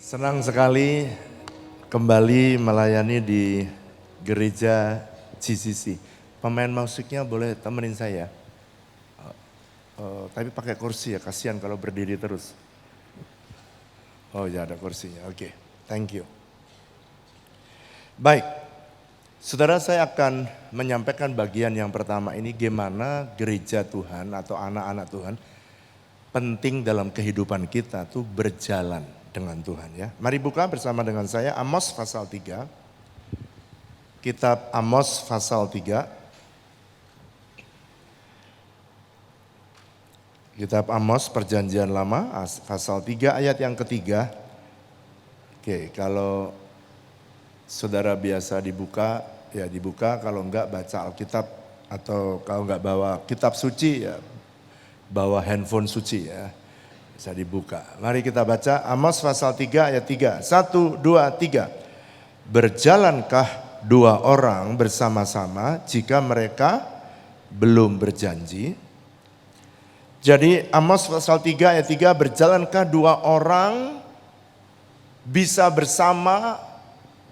Senang sekali kembali melayani di gereja GCC. Pemain musiknya boleh temenin saya. Tapi pakai kursi ya, kasihan kalau berdiri terus. Oh ya ada kursinya, oke. Thank you. Baik, saudara, saya akan menyampaikan bagian yang pertama ini, gimana gereja Tuhan atau anak-anak Tuhan penting dalam kehidupan kita tuh berjalan dengan Tuhan ya. Mari buka bersama dengan saya Amos pasal 3. Kitab Amos pasal 3. Kitab Amos Perjanjian Lama pasal 3 ayat yang ketiga. Oke, kalau saudara biasa dibuka, ya dibuka, kalau enggak baca Alkitab, atau kalau enggak bawa kitab suci ya bawa handphone suci ya. Bisa dibuka. Mari kita baca Amos pasal 3 ayat 3. 1, 2, 3. Berjalankah dua orang bersama-sama jika mereka belum berjanji? Jadi Amos pasal 3 ayat 3, berjalankah dua orang bisa bersama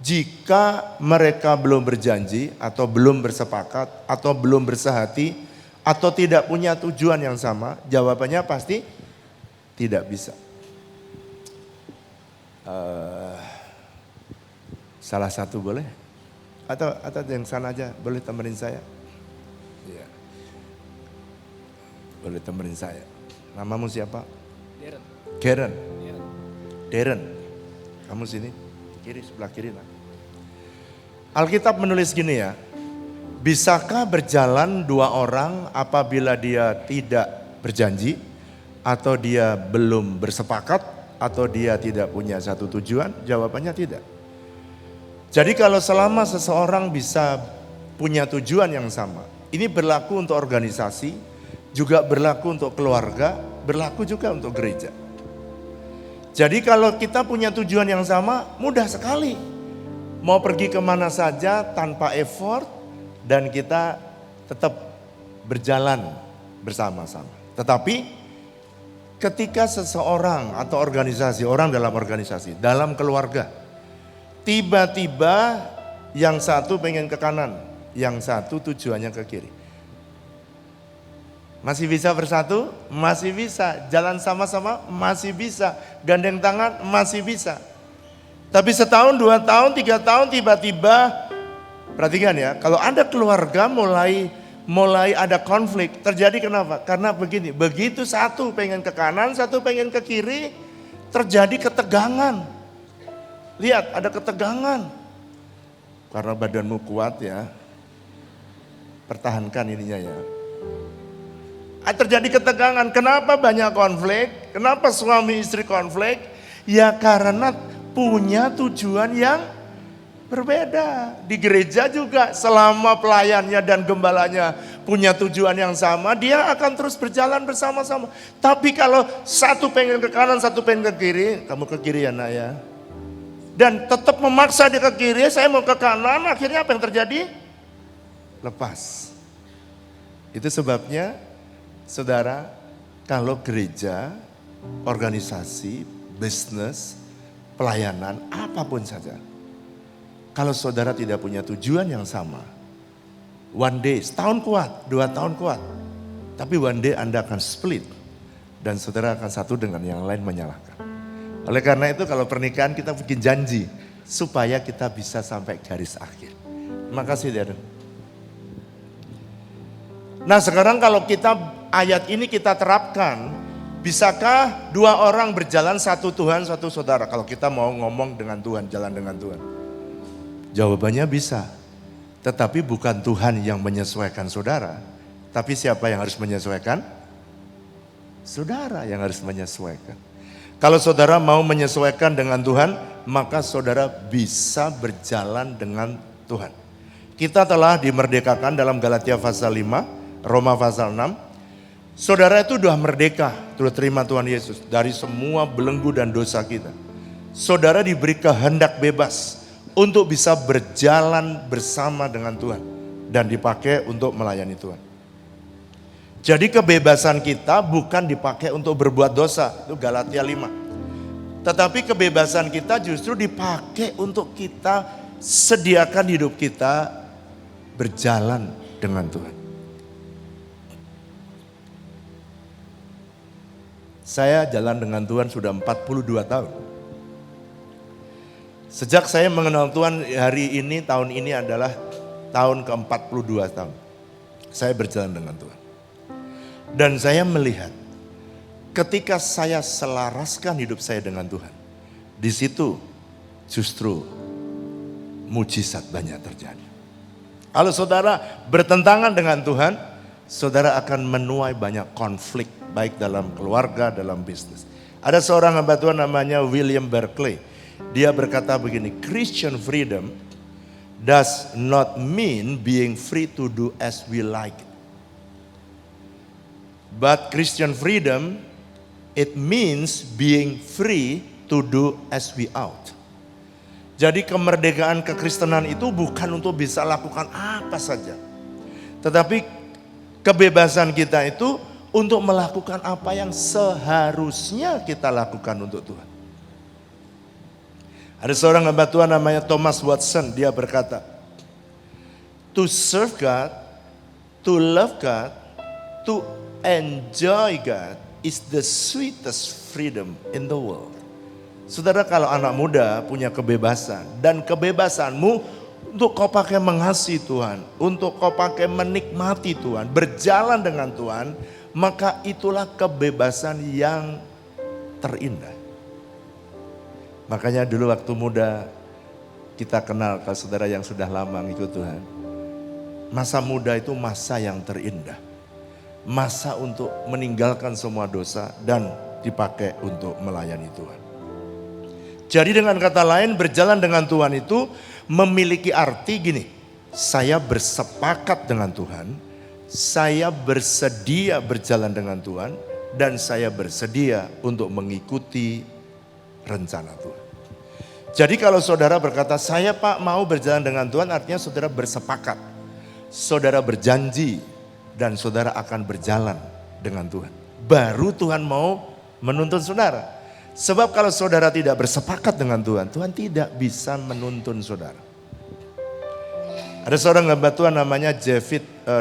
jika mereka belum berjanji atau belum bersepakat atau belum bersehati atau tidak punya tujuan yang sama? Jawabannya pasti tidak bisa. Salah satu boleh? Atau yang sana aja boleh temenin saya? Ya. Boleh temenin saya. Namamu siapa? Darren. Karen. Ya. Darren. Kamu sini, kiri, sebelah kiri lah. Alkitab menulis gini ya. Bisakah berjalan dua orang apabila dia tidak berjanji, atau dia belum bersepakat, atau dia tidak punya satu tujuan? Jawabannya tidak. Jadi kalau selama seseorang bisa punya tujuan yang sama, ini berlaku untuk organisasi, juga berlaku untuk keluarga, berlaku juga untuk gereja. Jadi kalau kita punya tujuan yang sama, mudah sekali. Mau pergi kemana saja tanpa effort, dan kita tetap berjalan bersama-sama. Tetapi ketika seseorang atau organisasi, orang dalam organisasi, dalam keluarga, tiba-tiba yang satu pengen ke kanan, yang satu tujuannya ke kiri. Masih bisa bersatu? Masih bisa. Jalan sama-sama? Masih bisa. Gandeng tangan? Masih bisa. Tapi setahun, 2 tahun, 3 tahun tiba-tiba, perhatikan ya, kalau ada keluarga mulai ada konflik, terjadi kenapa? Karena begini, begitu satu pengen ke kanan, satu pengen ke kiri, terjadi ketegangan. Lihat, ada ketegangan. Karena badanmu kuat ya, pertahankan ininya ya. Terjadi ketegangan. Kenapa banyak konflik? Kenapa suami istri konflik? Ya karena punya tujuan yang berbeda. Di gereja juga selama pelayannya dan gembalanya punya tujuan yang sama, dia akan terus berjalan bersama-sama. Tapi kalau satu pengen ke kanan, satu pengen ke kiri, kamu ke kiri ya nak ya. Dan tetap memaksa dia ke kiri, saya mau ke kanan, akhirnya apa yang terjadi? Lepas. Itu sebabnya saudara, kalau gereja, organisasi, bisnis, pelayanan, apapun saja, kalau saudara tidak punya tujuan yang sama, one day, setahun kuat, 2 tahun kuat, tapi one day Anda akan split, dan saudara akan satu dengan yang lain menyalahkan. Oleh karena itu kalau pernikahan kita bikin janji, supaya kita bisa sampai garis akhir. Terima kasih Darren. Nah sekarang kalau ayat ini kita terapkan, bisakah dua orang berjalan satu Tuhan, satu saudara? Kalau kita mau ngomong dengan Tuhan, jalan dengan Tuhan. Jawabannya bisa, tetapi bukan Tuhan yang menyesuaikan saudara, tapi siapa yang harus menyesuaikan? Saudara yang harus menyesuaikan. Kalau saudara mau menyesuaikan dengan Tuhan, maka saudara bisa berjalan dengan Tuhan. Kita telah dimerdekakan dalam Galatia pasal 5, Roma pasal 6. Saudara itu sudah merdeka, sudah terima Tuhan Yesus dari semua belenggu dan dosa kita. Saudara diberi kehendak bebas untuk bisa berjalan bersama dengan Tuhan dan dipakai untuk melayani Tuhan. Jadi kebebasan kita bukan dipakai untuk berbuat dosa, itu Galatia 5. Tetapi kebebasan kita justru dipakai untuk kita sediakan hidup kita berjalan dengan Tuhan. Saya jalan dengan Tuhan sudah 42 tahun. Sejak saya mengenal Tuhan hari ini, tahun ini adalah tahun ke-42 tahun. Saya berjalan dengan Tuhan. Dan saya melihat ketika saya selaraskan hidup saya dengan Tuhan, di situ justru mujizat banyak terjadi. Kalau saudara bertentangan dengan Tuhan, saudara akan menuai banyak konflik, baik dalam keluarga, dalam bisnis. Ada seorang hamba Tuhan namanya William Barclay. Dia berkata begini, Christian freedom does not mean being free to do as we like. But Christian freedom, it means being free to do as we ought. Jadi kemerdekaan kekristenan itu bukan untuk bisa lakukan apa saja. Tetapi kebebasan kita itu untuk melakukan apa yang seharusnya kita lakukan untuk Tuhan. Ada seorang hamba Tuhan namanya Thomas Watson, dia berkata, to serve God, to love God, to enjoy God is the sweetest freedom in the world. Saudara, kalau anak muda punya kebebasan, dan kebebasanmu untuk kau pakai mengasihi Tuhan, untuk kau pakai menikmati Tuhan, berjalan dengan Tuhan, maka itulah kebebasan yang terindah. Makanya dulu waktu muda kita kenal, kalau saudara yang sudah lama ngikut Tuhan, masa muda itu masa yang terindah. Masa untuk meninggalkan semua dosa dan dipakai untuk melayani Tuhan. Jadi dengan kata lain, berjalan dengan Tuhan itu memiliki arti gini, saya bersepakat dengan Tuhan, saya bersedia berjalan dengan Tuhan, dan saya bersedia untuk mengikuti rencana Tuhan. Jadi kalau saudara berkata, saya Pak mau berjalan dengan Tuhan, artinya saudara bersepakat, saudara berjanji, dan saudara akan berjalan dengan Tuhan. Baru Tuhan mau menuntun saudara. Sebab kalau saudara tidak bersepakat dengan Tuhan, Tuhan tidak bisa menuntun saudara. Ada seorang hamba Tuhan namanya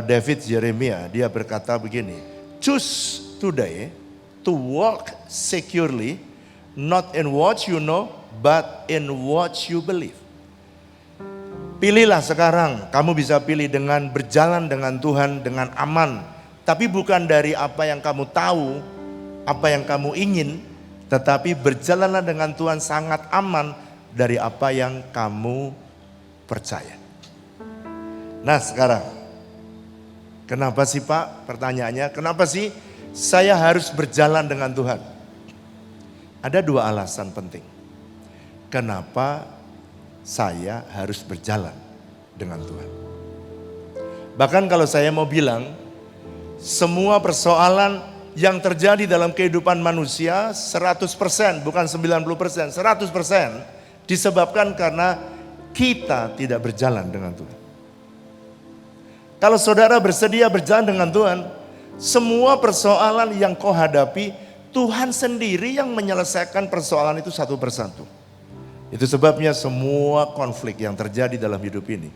David Jeremiah. Dia berkata begini, choose today to walk securely, not in what you know, but in what you believe. Pilihlah sekarang, kamu bisa pilih dengan berjalan dengan Tuhan dengan aman. Tapi bukan dari apa yang kamu tahu, apa yang kamu ingin, tetapi berjalanlah dengan Tuhan sangat aman dari apa yang kamu percaya. Nah sekarang, kenapa sih Pak? Pertanyaannya, kenapa sih saya harus berjalan dengan Tuhan? Ada dua alasan penting. Kenapa saya harus berjalan dengan Tuhan? Bahkan kalau saya mau bilang, semua persoalan yang terjadi dalam kehidupan manusia 100%, bukan 90%, 100% disebabkan karena kita tidak berjalan dengan Tuhan. Kalau saudara bersedia berjalan dengan Tuhan, semua persoalan yang kau hadapi, Tuhan sendiri yang menyelesaikan persoalan itu satu persatu. Itu sebabnya semua konflik yang terjadi dalam hidup ini,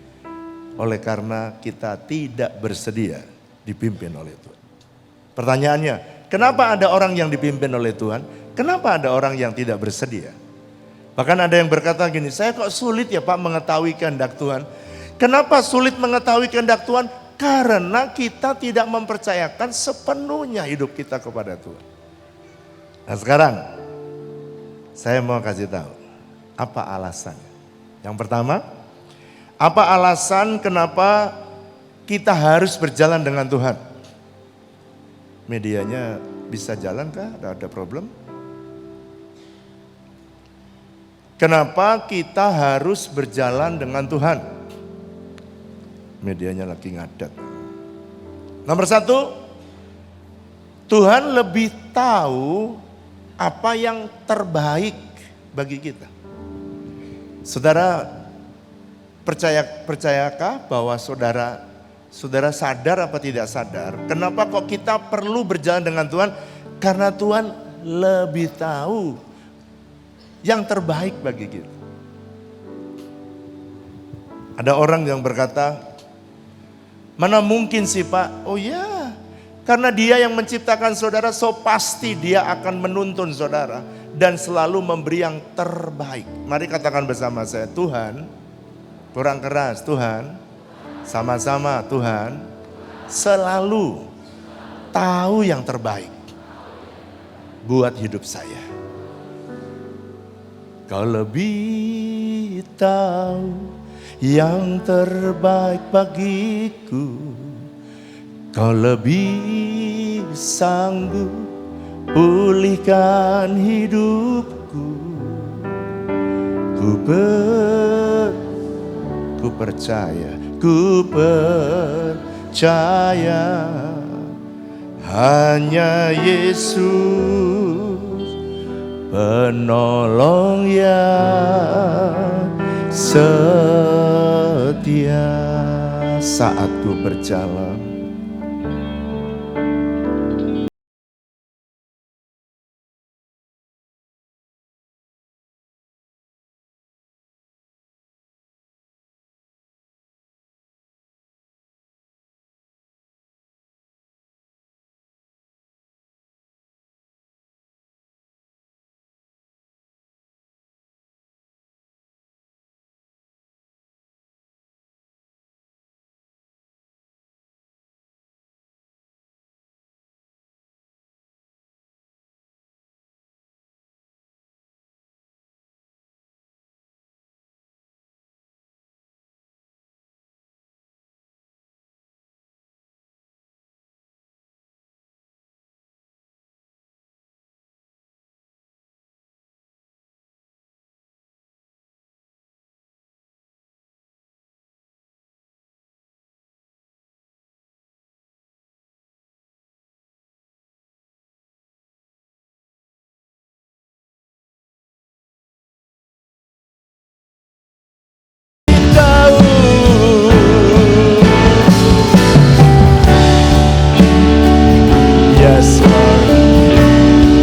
oleh karena kita tidak bersedia dipimpin oleh Tuhan. Pertanyaannya, kenapa ada orang yang dipimpin oleh Tuhan? Kenapa ada orang yang tidak bersedia? Bahkan ada yang berkata gini, saya kok sulit ya Pak mengetahui kehendak Tuhan. Kenapa sulit mengetahui kehendak Tuhan? Karena kita tidak mempercayakan sepenuhnya hidup kita kepada Tuhan. Nah sekarang, saya mau kasih tahu, apa alasan? Yang pertama, apa alasan kenapa kita harus berjalan dengan Tuhan? Medianya bisa jalan kah? Ada problem? Kenapa kita harus berjalan dengan Tuhan? Medianya lagi ngadat. Nomor satu, Tuhan lebih tahu apa yang terbaik bagi kita. Saudara percayakah bahwa saudara sadar apa tidak sadar? Kenapa kok kita perlu berjalan dengan Tuhan? Karena Tuhan lebih tahu yang terbaik bagi kita. Ada orang yang berkata, mana mungkin sih Pak? Oh ya, karena Dia yang menciptakan saudara, so pasti Dia akan menuntun saudara dan selalu memberi yang terbaik. Mari katakan bersama saya, Tuhan, kurang keras, Tuhan, sama-sama Tuhan, selalu tahu yang terbaik buat hidup saya. Kau lebih tahu yang terbaik bagiku, Kau lebih sanggup pulihkan hidupku. Ku percaya hanya Yesus penolong yang setia. Saat ku berjalan,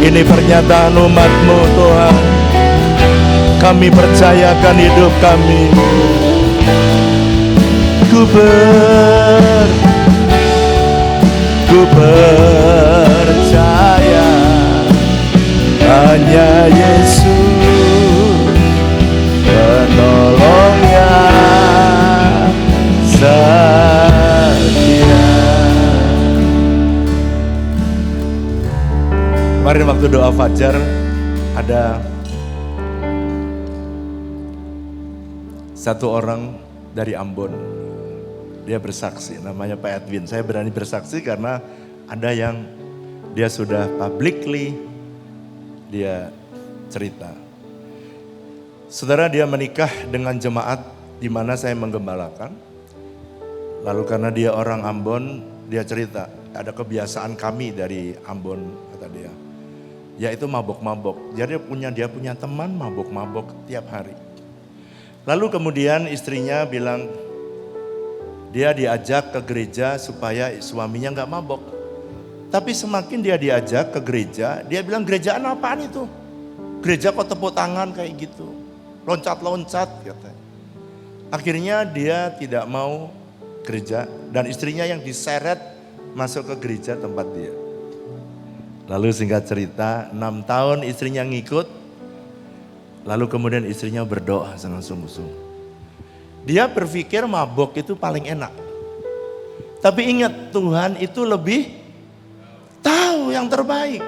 ini pernyataan umat-Mu Tuhan. Kami percayakan hidup kami. Ku percaya hanya Yesus penolong yang setia. Kemarin waktu doa fajar ada satu orang dari Ambon, dia bersaksi, namanya Pak Edwin. Saya berani bersaksi karena ada yang dia sudah publicly dia cerita. Saudara, dia menikah dengan jemaat di mana saya menggembalakan. Lalu karena dia orang Ambon, dia cerita, ada kebiasaan kami dari Ambon, kata dia, yaitu mabok-mabok. Jadi dia punya teman mabok-mabok tiap hari. Lalu kemudian istrinya bilang, dia diajak ke gereja supaya suaminya gak mabok. Tapi semakin dia diajak ke gereja, dia bilang, gerejaan apaan itu? Gereja kok tepuk tangan kayak gitu, loncat-loncat katanya. Akhirnya dia tidak mau gereja dan istrinya yang diseret masuk ke gereja tempat dia. Lalu singkat cerita, 6 tahun istrinya ngikut, lalu kemudian istrinya berdoa dengan sungguh-sungguh. Dia berpikir mabok itu paling enak. Tapi ingat, Tuhan itu lebih tahu yang terbaik.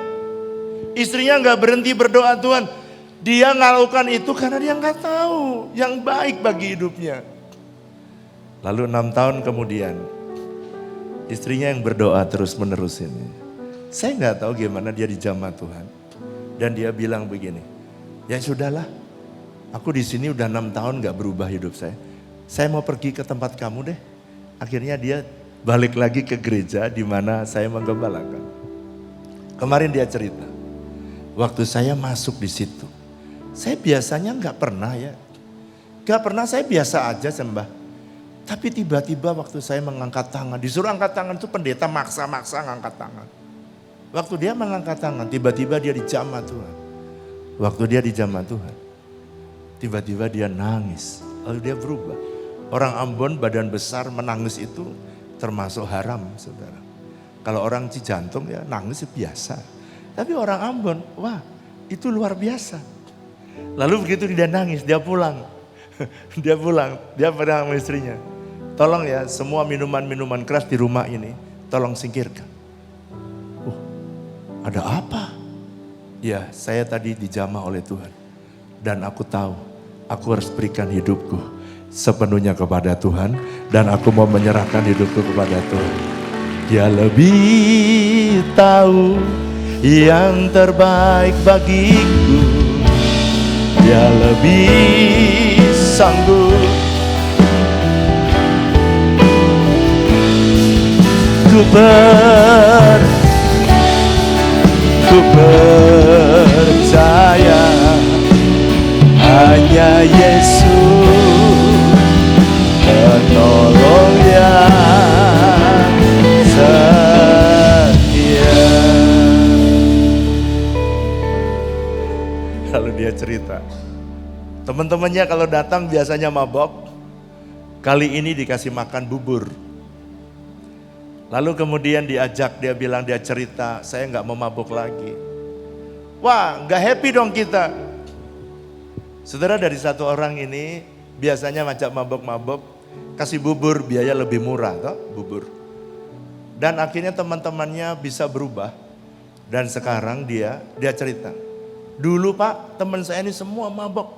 Istrinya gak berhenti berdoa, Tuhan, dia melakukan itu karena dia gak tahu yang baik bagi hidupnya. Lalu 6 tahun kemudian, istrinya yang berdoa terus menerus ini. Saya gak tahu gimana dia dijamah Tuhan. Dan dia bilang begini, ya sudahlah, aku di sini udah 6 tahun gak berubah hidup saya. Saya mau pergi ke tempat kamu deh. Akhirnya dia balik lagi ke gereja di mana saya menggembalakan. Kemarin dia cerita, waktu saya masuk di situ, saya biasanya gak pernah ya. Gak pernah, saya biasa aja sembah. Tapi tiba-tiba waktu saya mengangkat tangan, disuruh angkat tangan itu pendeta maksa-maksa ngangkat tangan. Waktu dia mengangkat tangan, tiba-tiba dia dijamah Tuhan. Waktu dia di jamaah Tuhan, tiba-tiba dia nangis, lalu dia berubah. Orang Ambon badan besar menangis itu termasuk haram, saudara. Kalau orang Cijantung ya nangis biasa. Tapi orang Ambon, wah itu luar biasa. Lalu begitu dia nangis, dia pulang. Dia pulang, dia pada sama istrinya. Tolong ya semua minuman-minuman keras di rumah ini, tolong singkirkan. Ada apa? Ya, saya tadi dijamah oleh Tuhan. Dan aku tahu, aku harus berikan hidupku sepenuhnya kepada Tuhan. Dan aku mau menyerahkan hidupku kepada Tuhan. Dia lebih tahu yang terbaik bagiku. Dia lebih sanggup. Ku percaya hanya Yesus penolong yang setia. Lalu dia cerita, teman-temannya kalau datang biasanya mabok, kali ini dikasih makan bubur. Lalu kemudian diajak, dia bilang, dia cerita, saya nggak mau mabuk lagi. Wah, nggak happy dong kita. Saudara, dari satu orang ini biasanya ngajak mabuk-mabuk, kasih bubur biaya lebih murah, toh, bubur. Dan akhirnya teman-temannya bisa berubah. Dan sekarang dia cerita, dulu Pak, teman saya ini semua mabuk.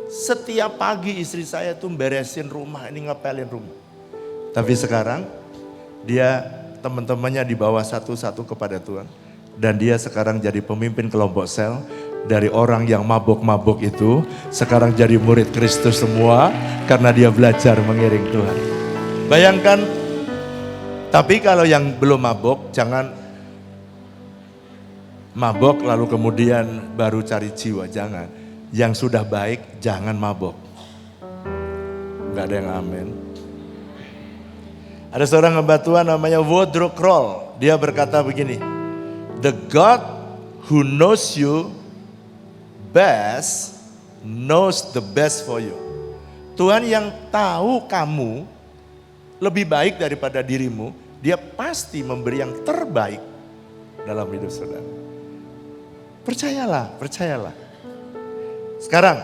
Setiap pagi istri saya tuh beresin rumah, ini ngepelin rumah. Tapi sekarang dia teman-temannya dibawa satu-satu kepada Tuhan. Dan dia sekarang jadi pemimpin kelompok sel. Dari orang yang mabuk-mabuk itu sekarang jadi murid Kristus semua. Karena dia belajar mengiring Tuhan. Bayangkan, tapi kalau yang belum mabuk jangan mabuk lalu kemudian baru cari jiwa, jangan. Yang sudah baik jangan mabuk. Gak ada yang amin. Ada seorang hamba Tuhan namanya Woodrow Kroll. Dia berkata begini, the God who knows you best knows the best for you. Tuhan yang tahu kamu lebih baik daripada dirimu, dia pasti memberi yang terbaik dalam hidup saudara. Percayalah, percayalah. Sekarang,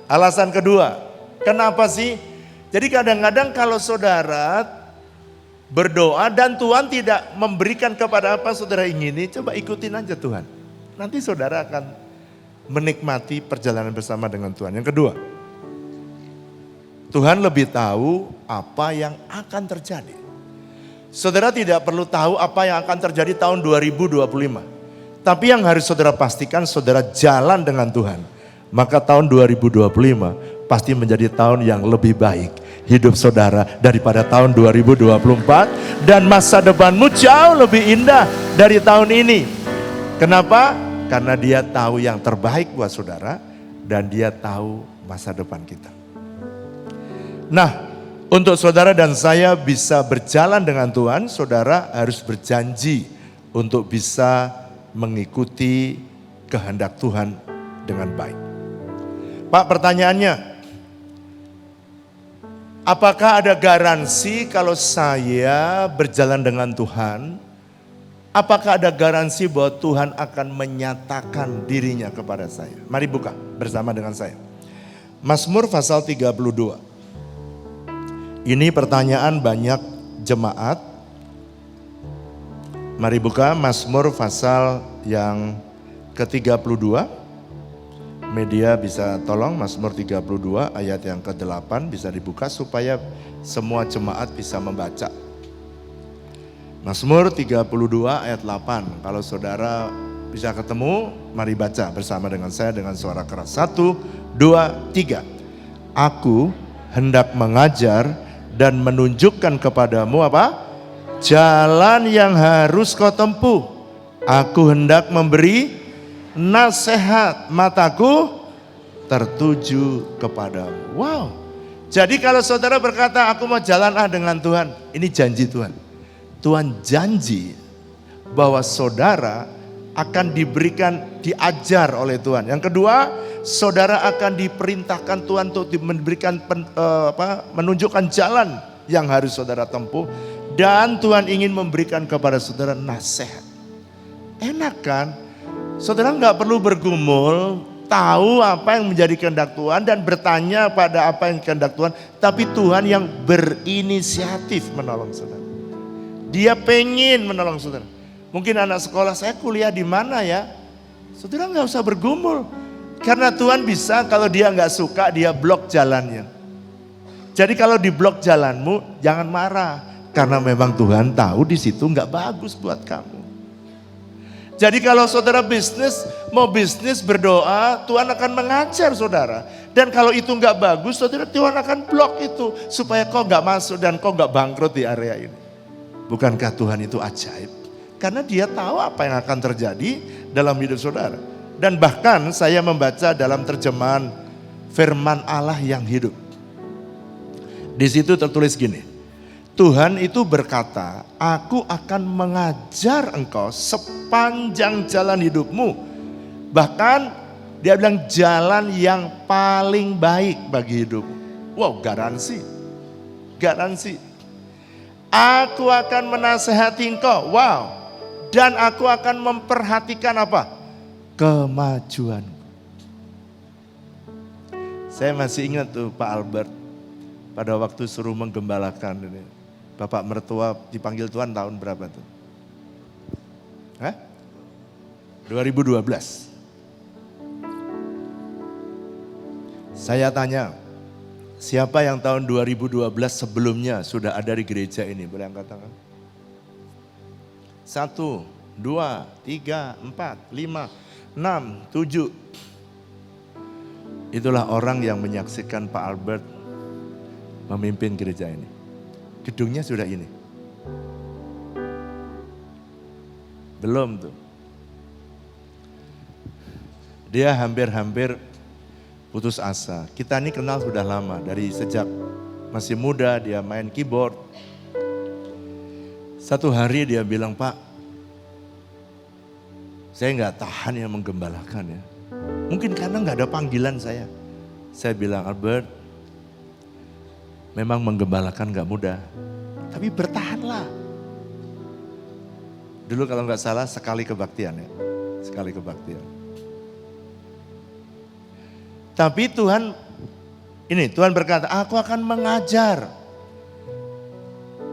alasan kedua, kenapa sih? Jadi kadang-kadang kalau saudara berdoa dan Tuhan tidak memberikan kepada apa saudara ingini, coba ikutin aja Tuhan. Nanti saudara akan menikmati perjalanan bersama dengan Tuhan. Yang kedua, Tuhan lebih tahu apa yang akan terjadi. Saudara tidak perlu tahu apa yang akan terjadi tahun 2025. Tapi yang harus saudara pastikan, saudara jalan dengan Tuhan. Maka tahun 2025 pasti menjadi tahun yang lebih baik hidup saudara daripada tahun 2024. Dan masa depanmu jauh lebih indah dari tahun ini. Kenapa? Karena dia tahu yang terbaik buat saudara dan dia tahu masa depan kita. Nah, untuk saudara dan saya bisa berjalan dengan Tuhan, saudara harus berjanji untuk bisa mengikuti kehendak Tuhan dengan baik. Pak, pertanyaannya, apakah ada garansi kalau saya berjalan dengan Tuhan? Apakah ada garansi bahwa Tuhan akan menyatakan dirinya kepada saya? Mari buka bersama dengan saya. Mazmur pasal 32. Ini pertanyaan banyak jemaat. Mari buka Mazmur pasal yang ke-32. Media bisa tolong Mazmur 32 ayat yang ke-8 bisa dibuka supaya semua jemaat bisa membaca. Mazmur 32 ayat 8. Kalau saudara bisa ketemu, mari baca bersama dengan saya dengan suara keras. 1, 2, 3. Aku hendak mengajar dan menunjukkan kepadamu apa? Jalan yang harus kau tempuh. Aku hendak memberi nasihat, mataku tertuju kepadamu. Wow. Jadi kalau saudara berkata aku mau jalan dengan Tuhan, ini janji Tuhan. Tuhan janji bahwa saudara akan diberikan, diajar oleh Tuhan. Yang kedua, saudara akan diperintahkan Tuhan untuk memberikan menunjukkan jalan yang harus saudara tempuh. Dan Tuhan ingin memberikan kepada saudara nasihat. Enak kan? Saudara nggak perlu bergumul, tahu apa yang menjadi kehendak Tuhan dan bertanya pada apa yang kehendak Tuhan. Tapi Tuhan yang berinisiatif menolong saudara. Dia pengen menolong saudara. Mungkin anak sekolah, saya kuliah di mana ya? Saudara nggak usah bergumul. Karena Tuhan bisa, kalau dia nggak suka, dia blok jalannya. Jadi kalau di blok jalanmu, jangan marah. Karena memang Tuhan tahu di situ nggak bagus buat kamu. Jadi kalau saudara mau bisnis berdoa, Tuhan akan mengajar saudara. Dan kalau itu nggak bagus, saudara, Tuhan akan blok itu. Supaya kau nggak masuk dan kau nggak bangkrut di area ini. Bukankah Tuhan itu ajaib? Karena dia tahu apa yang akan terjadi dalam hidup saudara. Dan bahkan saya membaca dalam terjemahan firman Allah yang hidup. Di situ tertulis gini, Tuhan itu berkata, aku akan mengajar engkau sepanjang jalan hidupmu. Bahkan dia bilang jalan yang paling baik bagi hidupmu. Wow, garansi. Garansi. Aku akan menasehati engkau. Wow. Dan aku akan memperhatikan apa? Kemajuan. Saya masih ingat tuh Pak Albert pada waktu suruh menggembalakan ini. Bapak mertua dipanggil Tuhan tahun berapa tuh? 2012. Saya tanya, siapa yang tahun 2012 sebelumnya sudah ada di gereja ini? Boleh angkat tangan? 1, 2, 3, 4, 5, 6, 7. Itulah orang yang menyaksikan Pak Albert memimpin gereja ini. Gedungnya sudah ini. Belum tuh. Dia hampir-hampir putus asa. Kita ini kenal sudah lama, dari sejak masih muda dia main keyboard. Satu hari dia bilang, Pak, saya nggak tahan ya menggembalakan ya. Mungkin karena nggak ada panggilan saya. Saya bilang, Albert, memang menggembalakan nggak mudah, tapi bertahanlah. Dulu kalau nggak salah sekali kebaktian ya, sekali kebaktian. Tapi Tuhan berkata, aku akan mengajar.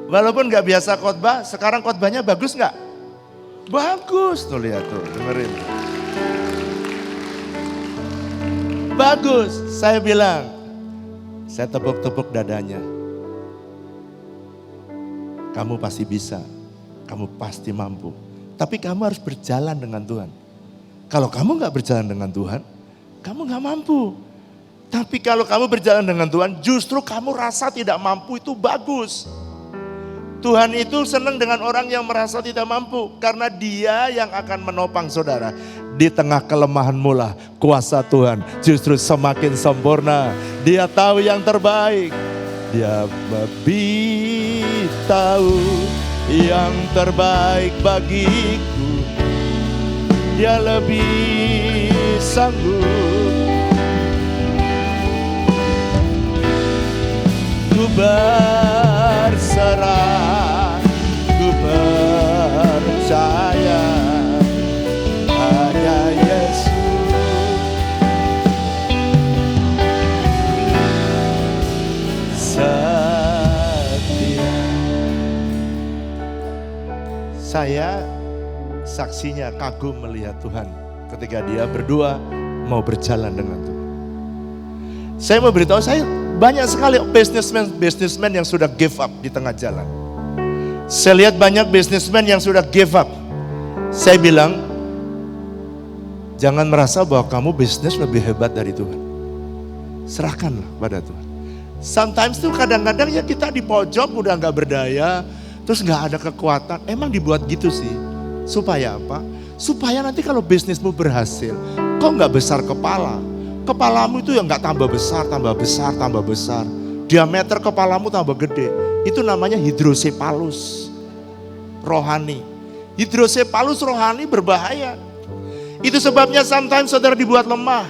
Walaupun gak biasa khotbah, sekarang khotbahnya bagus gak? Bagus, tuh lihat tuh, dengerin. Bagus, saya bilang, saya tepuk-tepuk dadanya. Kamu pasti bisa, kamu pasti mampu. Tapi kamu harus berjalan dengan Tuhan. Kalau kamu gak berjalan dengan Tuhan, kamu gak mampu. Tapi kalau kamu berjalan dengan Tuhan, justru kamu rasa tidak mampu, itu bagus. Tuhan itu senang dengan orang yang merasa tidak mampu. Karena dia yang akan menopang saudara. Di tengah kelemahanmu lah kuasa Tuhan justru semakin sempurna. Dia tahu yang terbaik. Dia lebih tahu yang terbaik bagiku. Dia lebih sanggup. Ku berserah, ku percaya hanya Yesus. Setia. Saya saksinya kagum melihat Tuhan ketika dia berdua mau berjalan dengan Tuhan. Saya mau beritahu, saya banyak sekali businessman yang sudah give up di tengah jalan. Saya lihat banyak businessman yang sudah give up. Saya bilang, jangan merasa bahwa kamu bisnis lebih hebat dari Tuhan. Serahkanlah pada Tuhan. Sometimes tuh kadang-kadang ya kita di pojok udah gak berdaya, terus gak ada kekuatan. Emang dibuat gitu sih. Supaya apa? Supaya nanti kalau bisnismu berhasil, kau gak besar kepala. Kepalamu itu yang gak tambah besar, tambah besar, tambah besar. Diameter kepalamu tambah gede. Itu namanya hidrosepalus rohani. Hidrosepalus rohani berbahaya. Itu sebabnya sometimes saudara dibuat lemah.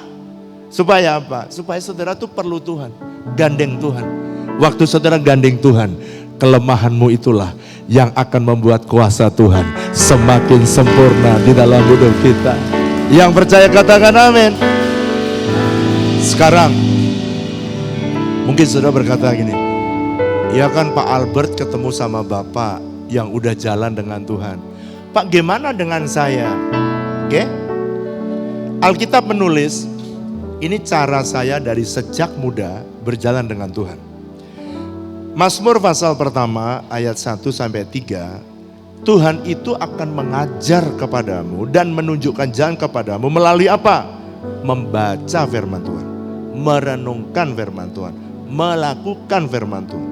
Supaya apa? Supaya saudara tuh perlu Tuhan, gandeng Tuhan. Waktu saudara gandeng Tuhan, kelemahanmu itulah yang akan membuat kuasa Tuhan semakin sempurna di dalam hidup kita. Yang percaya katakan amin. Sekarang mungkin saudara berkata gini, ya kan Pak Albert ketemu sama Bapak yang udah jalan dengan Tuhan. Pak, gimana dengan saya? Oke? Alkitab menulis, ini cara saya dari sejak muda berjalan dengan Tuhan. Mazmur pasal pertama ayat 1 sampai 3, Tuhan itu akan mengajar kepadamu dan menunjukkan jalan kepadamu melalui apa? Membaca firman Tuhan, merenungkan firman Tuhan, melakukan firman Tuhan.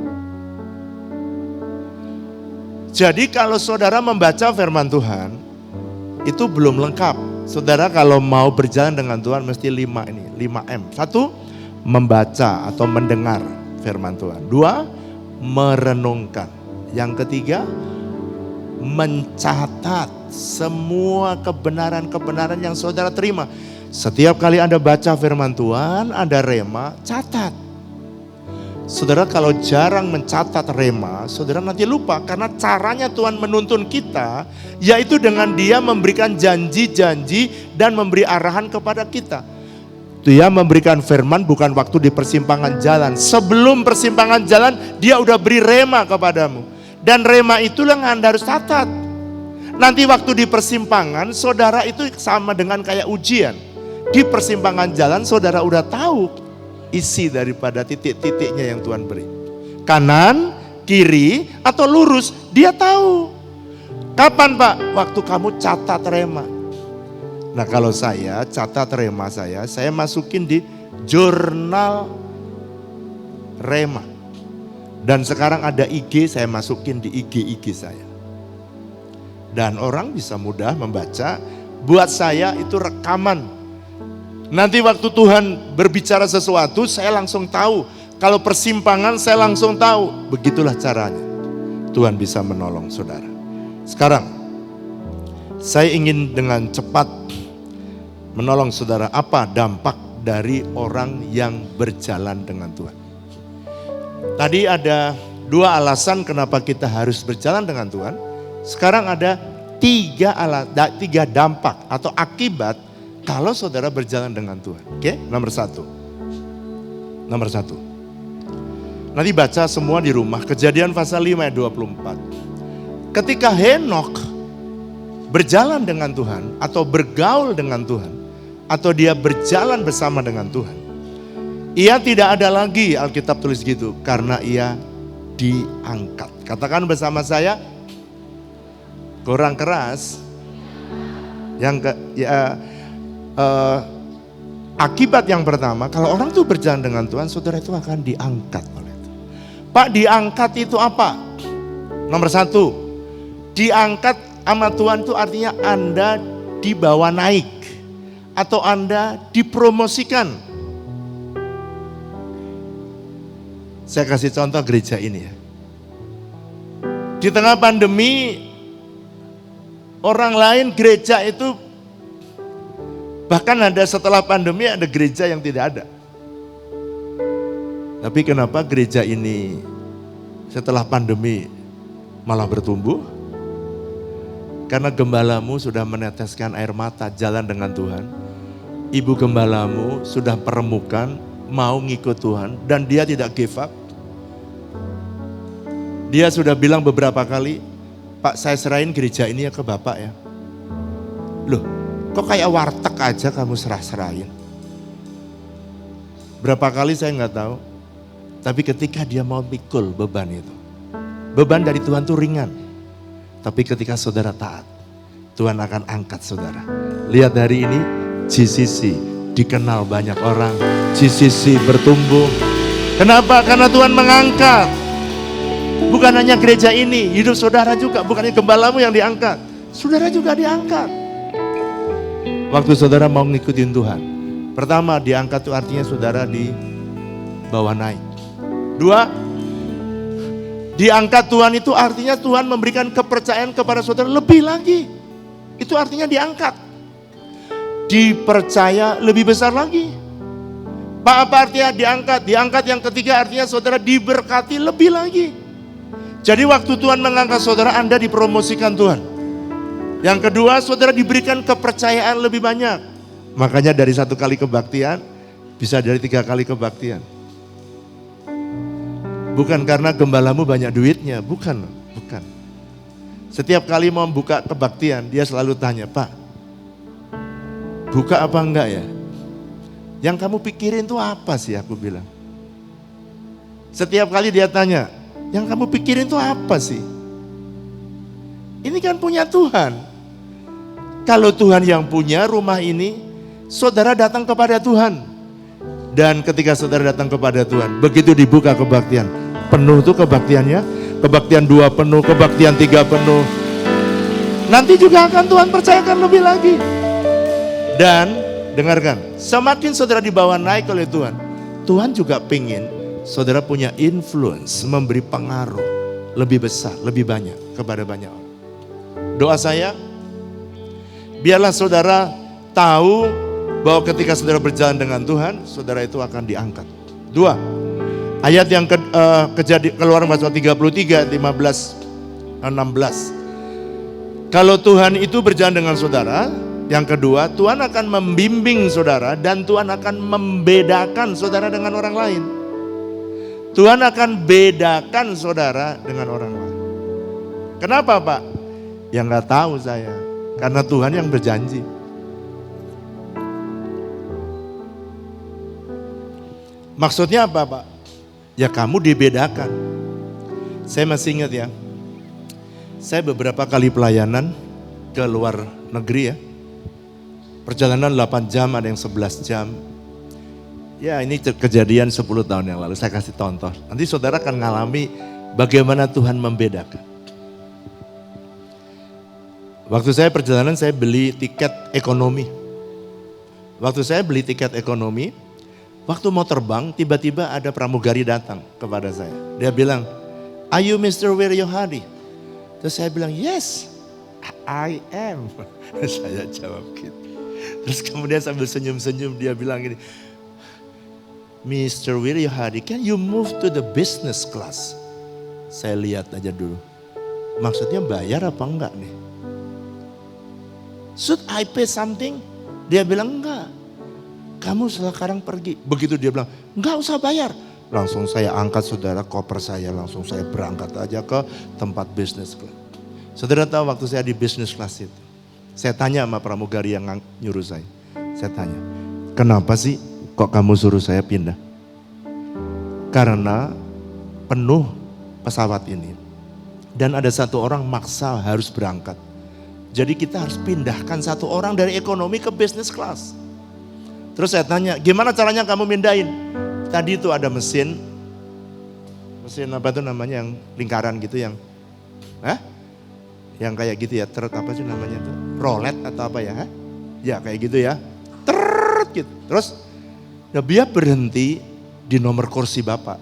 Jadi kalau saudara membaca firman Tuhan, itu belum lengkap. Saudara kalau mau berjalan dengan Tuhan mesti 5M. 1, membaca atau mendengar firman Tuhan. 2, merenungkan. Yang ketiga, mencatat semua kebenaran-kebenaran yang saudara terima. Setiap kali Anda baca firman Tuhan, Anda rema, catat. Saudara kalau jarang mencatat rema, saudara nanti lupa. Karena caranya Tuhan menuntun kita, yaitu dengan Dia memberikan janji-janji dan memberi arahan kepada kita. Dia memberikan firman bukan waktu di persimpangan jalan. Sebelum persimpangan jalan, Dia udah beri rema kepadamu. Dan rema itulah yang Anda harus catat. Nanti waktu di persimpangan, saudara itu sama dengan kayak ujian. Di persimpangan jalan, saudara udah tahu isi daripada titik-titiknya yang Tuhan beri. Kanan, kiri, atau lurus, Dia tahu. Kapan Pak? Waktu kamu catat rema. Nah kalau saya catat rema saya masukin di jurnal rema. Dan sekarang ada IG, saya masukin di IG saya. Dan orang bisa mudah membaca. Buat saya itu rekaman. Nanti waktu Tuhan berbicara sesuatu, saya langsung tahu. Kalau persimpangan, saya langsung tahu. Begitulah caranya. Tuhan bisa menolong saudara. Sekarang, saya ingin dengan cepat menolong saudara. Apa dampak dari orang yang berjalan dengan Tuhan? Tadi ada 2 alasan kenapa kita harus berjalan dengan Tuhan. Sekarang ada 3 dampak atau akibat kalau saudara berjalan dengan Tuhan. Oke, nomor 1. Nanti baca semua di rumah. Kejadian pasal 5 ayat 24. Ketika Henokh berjalan dengan Tuhan atau bergaul dengan Tuhan atau dia berjalan bersama dengan Tuhan, ia tidak ada lagi, Alkitab tulis gitu, karena ia diangkat. Katakan bersama saya, kurang keras. Akibat yang pertama, kalau orang itu berjalan dengan Tuhan, saudara itu akan diangkat oleh Tuhan. Pak, diangkat itu apa? Nomor 1, diangkat sama Tuhan itu artinya Anda dibawa naik atau Anda dipromosikan. Saya kasih contoh gereja ini ya. Di tengah pandemi, orang lain gereja itu bahkan ada setelah pandemi ada gereja yang tidak ada. Tapi kenapa gereja ini setelah pandemi malah bertumbuh? Karena gembalamu sudah meneteskan air mata jalan dengan Tuhan. Ibu gembalamu sudah perempukan mau ngikut Tuhan dan dia tidak give up. Dia sudah bilang beberapa kali, Pak saya serahin gereja ini ya ke Bapak ya. Loh, kok kayak warteg aja kamu serah-serahin? Berapa kali saya nggak tahu. Tapi ketika dia mau pikul beban itu. Beban dari Tuhan itu ringan. Tapi ketika saudara taat, Tuhan akan angkat saudara. Lihat hari ini, GCC dikenal banyak orang. GCC bertumbuh. Kenapa? Karena Tuhan mengangkat. Bukan hanya gereja ini, hidup saudara juga. Bukannya gembalamu yang diangkat. Saudara juga diangkat. Waktu saudara mau ngikutin Tuhan, pertama diangkat itu artinya saudara dibawa naik. 2, diangkat Tuhan itu artinya Tuhan memberikan kepercayaan kepada saudara lebih lagi. Itu artinya diangkat. dipercaya lebih besar lagi. Pak, apa artinya diangkat? Diangkat yang ketiga artinya saudara diberkati lebih lagi. Jadi waktu Tuhan mengangkat saudara, Anda dipromosikan Tuhan. Yang kedua, saudara diberikan kepercayaan lebih banyak. Makanya dari 1 kali kebaktian, bisa dari 3 kali kebaktian. Bukan karena gembalamu banyak duitnya, bukan. Setiap kali mau buka kebaktian, dia selalu tanya, Pak, buka apa enggak ya? Yang kamu pikirin itu apa sih, aku bilang. Setiap kali dia tanya, yang kamu pikirin itu apa sih? Ini kan punya Tuhan. Kalau Tuhan yang punya rumah ini, saudara datang kepada Tuhan. Dan ketika saudara datang kepada Tuhan, begitu dibuka kebaktian, penuh tuh kebaktiannya, kebaktian 2 penuh, kebaktian 3 penuh. Nanti juga akan Tuhan percayakan lebih lagi. Dan dengarkan, semakin saudara dibawa naik oleh Tuhan, Tuhan juga pengen saudara punya influence, memberi pengaruh lebih besar, lebih banyak kepada banyak orang. Doa saya, biarlah saudara tahu bahwa ketika saudara berjalan dengan Tuhan, saudara itu akan diangkat. 2, ayat yang Keluaran pasal 33, 15, 16. Kalau Tuhan itu berjalan dengan saudara, yang kedua, Tuhan akan membimbing saudara dan Tuhan akan membedakan saudara dengan orang lain. Tuhan akan bedakan saudara dengan orang lain. Kenapa, Pak? Ya nggak tahu saya. Karena Tuhan yang berjanji. Maksudnya apa, Pak? Ya kamu dibedakan. Saya masih ingat ya. Saya beberapa kali pelayanan ke luar negeri ya. Perjalanan 8 jam, ada yang 11 jam. Ya ini kejadian 10 tahun yang lalu, saya kasih contoh. Nanti saudara akan mengalami bagaimana Tuhan membedakan. Waktu saya perjalanan, saya beli tiket ekonomi. Waktu saya beli tiket ekonomi, waktu mau terbang, tiba-tiba ada pramugari datang kepada saya. Dia bilang, "Are you Mr. Wiryo Hadi?" Terus saya bilang, "Yes, I am." Saya jawab gitu. Terus kemudian sambil senyum-senyum dia bilang gini, "Mr. Wiryo Hadi, can you move to the business class?" Saya lihat aja dulu. Maksudnya bayar apa enggak nih? "Should I pay something?" Dia bilang, "Enggak. Kamu sekarang pergi." Begitu dia bilang, "Enggak usah bayar." Langsung saya angkat saudara koper saya, langsung saya berangkat aja ke tempat business class. Saudara tahu waktu saya di business class itu, saya tanya sama pramugari yang nyuruh saya. Saya tanya, "Kenapa sih kok kamu suruh saya pindah?" "Karena penuh pesawat ini. Dan ada satu orang maksa harus berangkat. Jadi kita harus pindahkan satu orang dari ekonomi ke business class." Terus saya tanya, "Gimana caranya kamu mindahin?" Tadi itu ada mesin apa tuh namanya yang lingkaran gitu yang, yang kayak gitu ya, truk apa sih namanya tuh, rolet atau apa ya? Ya kayak gitu ya, gitu. Terus dia berhenti di nomor kursi Bapak.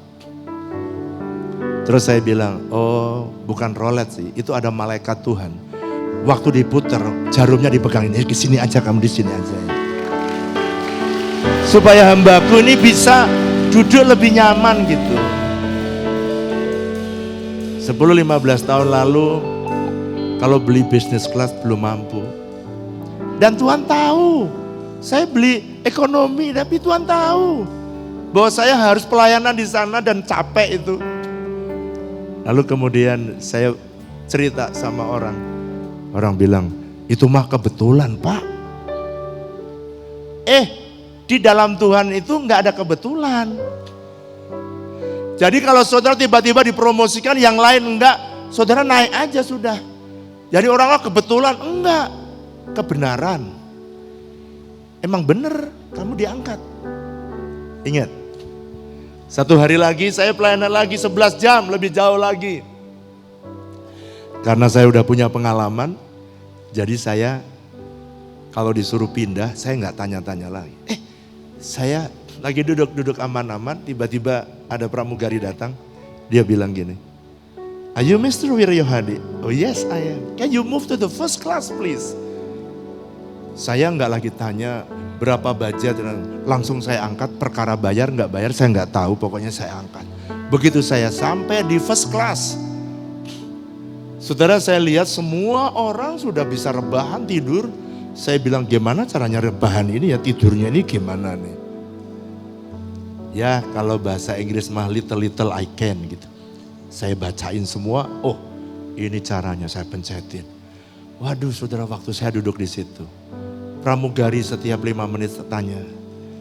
Terus saya bilang, "Oh bukan rolet sih, itu ada malaikat Tuhan. Waktu diputer jarumnya dipegangin, ke sini aja kamu, di sini aja. Supaya hambaku ini bisa duduk lebih nyaman gitu." 10-15 tahun lalu kalau beli business class belum mampu. Dan Tuhan tahu, saya beli ekonomi tapi Tuhan tahu bahwa saya harus pelayanan di sana dan capek itu. Lalu kemudian saya cerita sama orang. Orang bilang, "Itu mah kebetulan, Pak." Di dalam Tuhan itu nggak ada kebetulan. Jadi kalau saudara tiba-tiba dipromosikan, yang lain enggak, saudara naik aja sudah. Jadi orang kebetulan, enggak. Kebenaran. Emang benar kamu diangkat. Ingat, satu hari lagi saya pelayanan lagi 11 jam, lebih jauh lagi. Karena saya udah punya pengalaman, jadi saya kalau disuruh pindah, saya nggak tanya-tanya lagi. Saya lagi duduk aman-aman, tiba-tiba ada pramugari datang. Dia bilang gini, "Are you Mr. Wiryo Hadi?" "Oh yes, I am. Can you move to the first class please?" Saya nggak lagi tanya berapa budget, langsung saya angkat, perkara bayar nggak bayar saya nggak tahu, pokoknya saya angkat. Begitu saya sampai di first class, saudara, saya lihat semua orang sudah bisa rebahan tidur. Saya bilang, gimana caranya rebahan ini ya, tidurnya ini gimana nih? Ya kalau bahasa Inggris mah little I can gitu. Saya bacain semua, oh ini caranya, saya pencetin. Waduh saudara, waktu saya duduk di situ, pramugari setiap 5 menit tanya,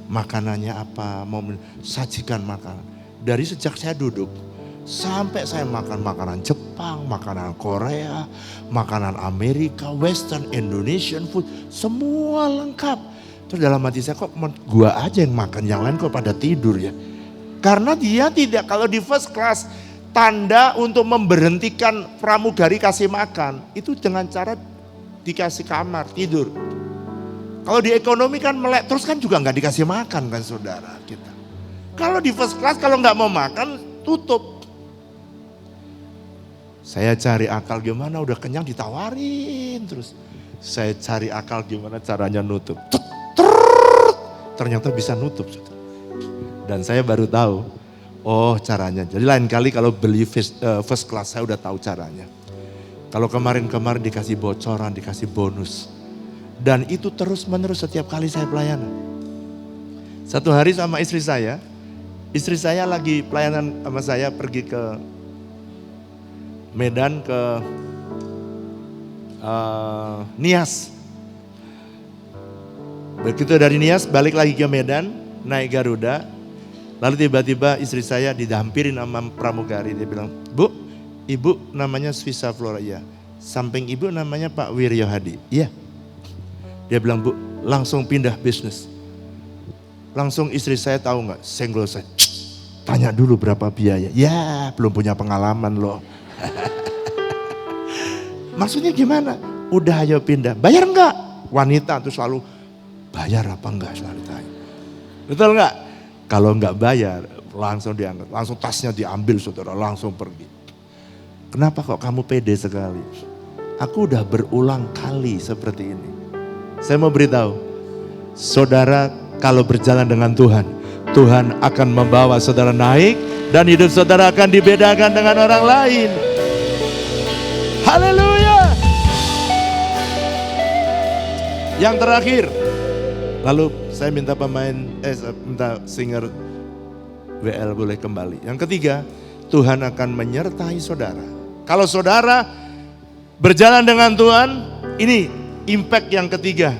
makanannya apa, mau sajikan makanan. Dari sejak saya duduk, sampai saya makan makanan Jepang, makanan Korea, makanan Amerika, Western, Indonesian food, semua lengkap. Terus dalam hati saya, kok gua aja yang makan, yang lain kok pada tidur ya. Karena dia tidak, kalau di first class, tanda untuk memberhentikan pramugari kasih makan, itu dengan cara dikasih kamar, tidur. Kalau di ekonomi kan melek, terus kan juga nggak dikasih makan kan saudara kita. Kalau di first class, kalau nggak mau makan, tutup. Saya cari akal gimana, udah kenyang ditawarin terus. Saya cari akal gimana caranya nutup. Ternyata bisa nutup. Dan saya baru tahu, oh caranya. Jadi lain kali kalau beli first class saya udah tahu caranya. Kalau kemarin-kemarin dikasih bocoran, dikasih bonus. Dan itu terus menerus setiap kali saya pelayanan. Satu hari sama istri saya lagi pelayanan sama saya pergi ke Medan, ke Nias. Begitu dari Nias balik lagi ke Medan, naik Garuda. Lalu tiba-tiba istri saya didampirin sama pramugari. Dia bilang, Bu, ibu namanya Swisa Flora. Iya. Samping ibu namanya Pak Wiryo Hadi. Iya. Dia bilang, Bu, langsung pindah bisnis. Langsung istri saya tahu nggak? Senggol saya. Tanya dulu berapa biaya. Ya, belum punya pengalaman loh. Maksudnya gimana? Udah ayo pindah. Bayar enggak? Wanita tuh selalu bayar apa enggak selalu tanya. Betul enggak? Kalau enggak bayar langsung diangkat. Langsung tasnya diambil saudara, langsung pergi. Kenapa kok kamu pede sekali? Aku udah berulang kali seperti ini. Saya mau beritahu, saudara kalau berjalan dengan Tuhan, Tuhan akan membawa saudara naik dan hidup saudara akan dibedakan dengan orang lain. Haleluya. Yang terakhir, lalu saya minta minta singer WL boleh kembali. Yang ketiga, Tuhan akan menyertai saudara. Kalau saudara berjalan dengan Tuhan, ini impact yang ketiga.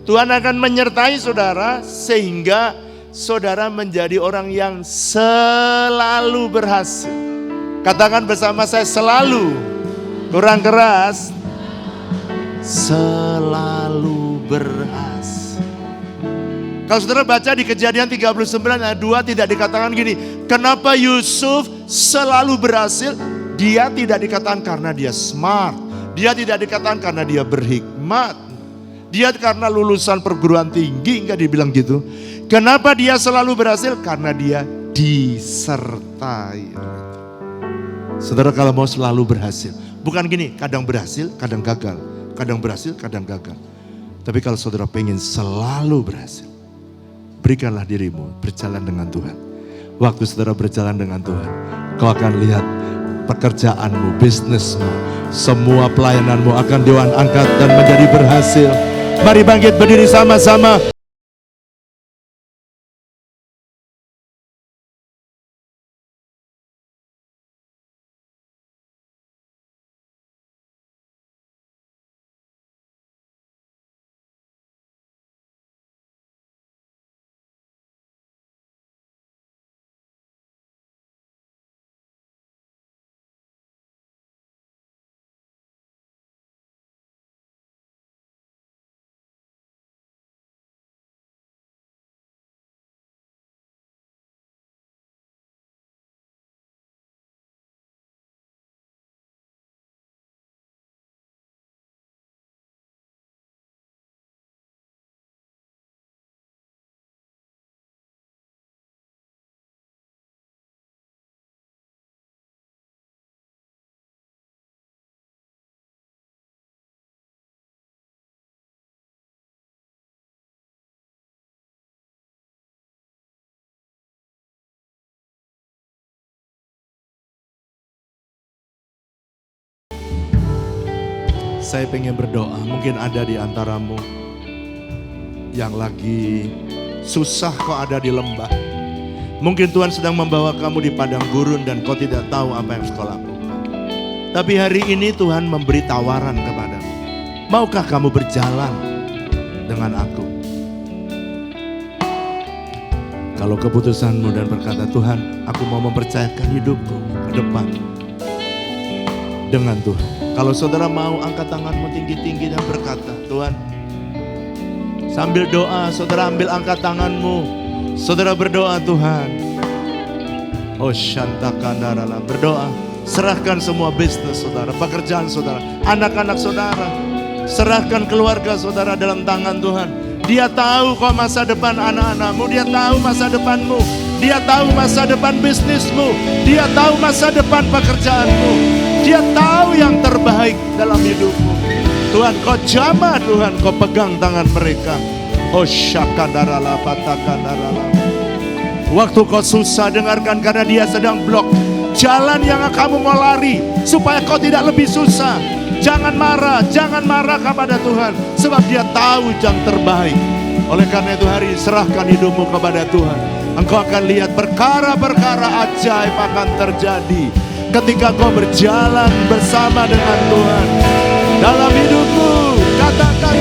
Tuhan akan menyertai saudara sehingga saudara menjadi orang yang selalu berhasil. Katakan bersama saya, selalu. Kurang keras. Selalu berhasil. Kalau saudara baca di Kejadian 39 ayat 2 tidak dikatakan gini, kenapa Yusuf selalu berhasil? Dia tidak dikatakan karena dia smart. Dia tidak dikatakan karena dia berhikmat. Dia karena lulusan perguruan tinggi, enggak dibilang gitu. Kenapa dia selalu berhasil? Karena dia disertai. Saudara kalau mau selalu berhasil, bukan gini, kadang berhasil, kadang gagal. Kadang berhasil, kadang gagal. Tapi kalau saudara pengen selalu berhasil, berikanlah dirimu berjalan dengan Tuhan. Waktu saudara berjalan dengan Tuhan, kau akan lihat pekerjaanmu, bisnismu, semua pelayananmu akan Tuhan angkat dan menjadi berhasil. Mari bangkit berdiri sama-sama. saya pengen berdoa. Mungkin ada di antaramu yang lagi susah, kok ada di lembah. Mungkin Tuhan sedang membawa kamu di padang gurun dan kau tidak tahu apa yang kau lakukan. Tapi hari ini Tuhan memberi tawaran kepadamu. Maukah kamu berjalan dengan aku? Kalau keputusanmu dan berkata, Tuhan, aku mau mempercayakan hidupku ke depan dengan Tuhan. Kalau saudara mau, angkat tanganmu tinggi-tinggi dan berkata, Tuhan, sambil doa, saudara ambil angkat tanganmu. Saudara berdoa, Tuhan. Oh shantakandarala, berdoa. Serahkan semua bisnis saudara, pekerjaan saudara, anak-anak saudara. Serahkan keluarga saudara dalam tangan Tuhan. Dia tahu kok masa depan anak-anakmu, dia tahu masa depanmu, dia tahu masa depan bisnismu, dia tahu masa depan pekerjaanmu, dia tahu yang terbaik dalam hidupmu. Tuhan, kau jamah, Tuhan, kau pegang tangan mereka. Oh syakadarala patakandarala. Waktu kau susah, dengarkan, karena dia sedang blok jalan yang kamu mau lari supaya kau tidak lebih susah. Jangan marah kepada Tuhan, sebab dia tahu yang terbaik. Oleh karena itu hari ini serahkan hidupmu kepada Tuhan. Engkau akan lihat perkara-perkara ajaib akan terjadi ketika kau berjalan bersama dengan Tuhan dalam hidupmu. Katakan